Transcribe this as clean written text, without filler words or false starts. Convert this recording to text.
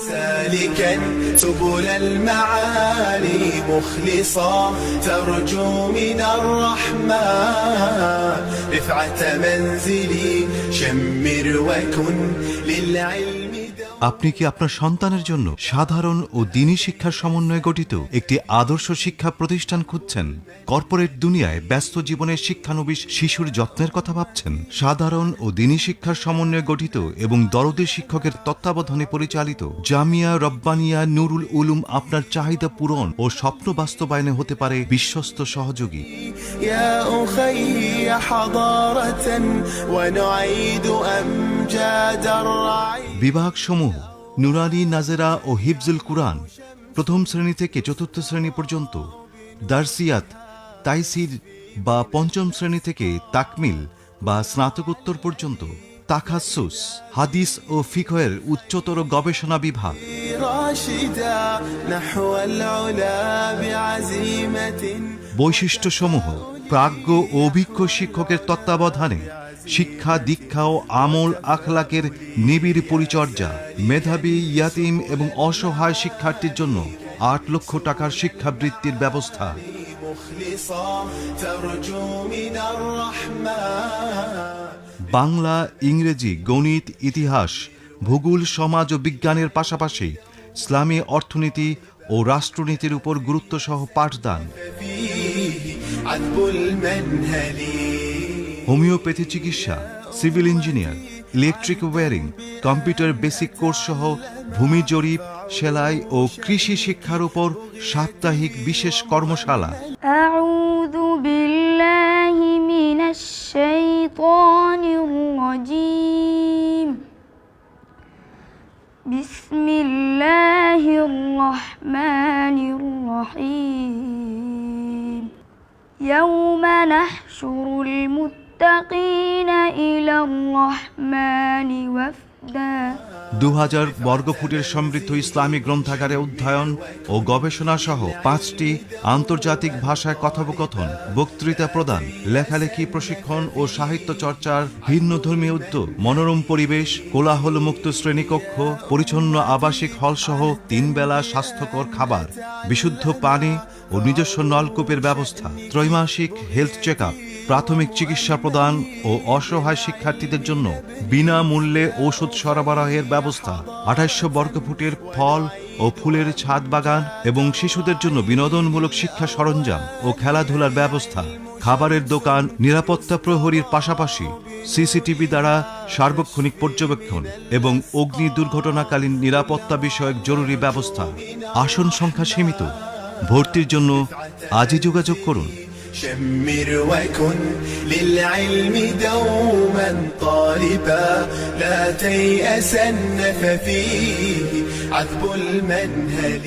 سالكا سبل المعالي مخلصا ترجو من الرحمن رفعة منزلي شمر وكن للعلم আপনি কি আপনার সন্তানের জন্য সাধারণ ও দ্বীনি শিক্ষার সমন্বয়ে গঠিত একটি আদর্শ শিক্ষা প্রতিষ্ঠান খুঁজছেন? কর্পোরেট দুনিয়ায় ব্যস্ত জীবনের শিক্ষানবিশ শিশুর যত্নের কথা ভাবছেন? সাধারণ ও দ্বীনি শিক্ষার সমন্বয়ে গঠিত এবং দরদি শিক্ষকের তত্ত্বাবধানে পরিচালিত জামিয়া রব্বানিয়া নুরুল উলুম আপনার চাহিদা পূরণ ও স্বপ্ন বাস্তবায়নে হতে পারে বিশ্বস্ত সহযোগী। يا أخي حضارة ونعيد أمجاد الرعي। বিভাগসমূহ নুরানি নাজেরা ও হিফজুল কুরআন, প্রথম শ্রেণী থেকে চতুর্থ শ্রেণী পর্যন্ত, দারসিয়াত, তাইসির বা পঞ্চম শ্রেণী থেকে তাকমিল বা স্নাতকোত্তর পর্যন্ত, তাখাসুস, হাদিস ও ফিকহের উচ্চতর গবেষণা বিভাগ। راشدا نحو العلا بعزيمة। বৈশিষ্ট্যসমূহ প্রাজ্ঞ ও অভিজ্ঞ শিক্ষকের তত্ত্বাবধানে শিক্ষা দীক্ষা ও আমল আখলাকের নিবিড় পরিচর্যা, মেধাবী ইয়াতিম এবং অসহায় শিক্ষার্থীর জন্য 8 লক্ষ টাকার শিক্ষাবৃত্তির ব্যবস্থা। مخلصا ترجو من الرحمن। বাংলা, ইংরেজি, গণিত, ইতিহাস, ভূগোল, সমাজ ও বিজ্ঞানের পাশাপাশি ইসলামী অর্থনীতি ও রাষ্ট্রনীতির উপর গুরুত্বসহ পাঠদান। فيه عذب المنهل হোমিওপ্যাথি চিকিৎসা, civil engineer, electric wiring, computer basic course সহ ভূমি জরিপ, সেলাই ও কৃষি শিক্ষার উপর সাপ্তাহিক বিশেষ কর্মশালা। আউযু বিল্লাহি মিনাশ শাইতানির রাজীম। বিসমিল্লাহির রাহমানির রাহিম। ইয়াওমা নাহশুরুল মুত্তাকিনা ইলার রাহমানি ওয়াফদা। 2000 বর্গফুটের সমৃদ্ধ ইসলামী গ্রন্থাগারে অধ্যয়ন ও গবেষণা সহ 5টি আন্তর্জাতিক ভাষায় কথোপকথন, বক্তৃতা প্রদান, লেখালেখি প্রশিক্ষণ ও সাহিত্য চর্চার ভিন্ন ধর্মীয় উদ্যোগ, মনোরম পরিবেশ, কোলাহল মুক্ত শ্রেণীকক্ষ, পরিচ্ছন্ন আবাসিক হল সহ 3 বেলা স্বাস্থ্যকর খাবার, বিশুদ্ধ পানি ও নিজস্ব নলকূপের ব্যবস্থা, ত্রৈমাসিক হেলথ চেকআপ, প্রাথমিক চিকিৎসা প্রদান ও অসহায় শিক্ষার্থীদের জন্য বিনামূল্যে ওষুধ সরবরাহের ব্যবস্থা, 2800 বর্গফুটের ফল ও ফুলের ছাদ বাগান এবং শিশুদের জন্য বিনোদনমূলক শিক্ষা সরঞ্জাম ও খেলাধুলার ব্যবস্থা, খাবারের দোকান, নিরাপত্তা প্রহরীর পাশাপাশি সিসিটিভি দ্বারা সার্বক্ষণিক পর্যবেক্ষণ এবং অগ্নি দুর্ঘটনাকালীন নিরাপত্তা বিষয়ক জরুরি ব্যবস্থা। আসন সংখ্যা সীমিত। ভর্তির জন্য আজই যোগাযোগ করুন। شمر وكن للعلم دوما طالبا لا تيأسن ففيه عذب المنهل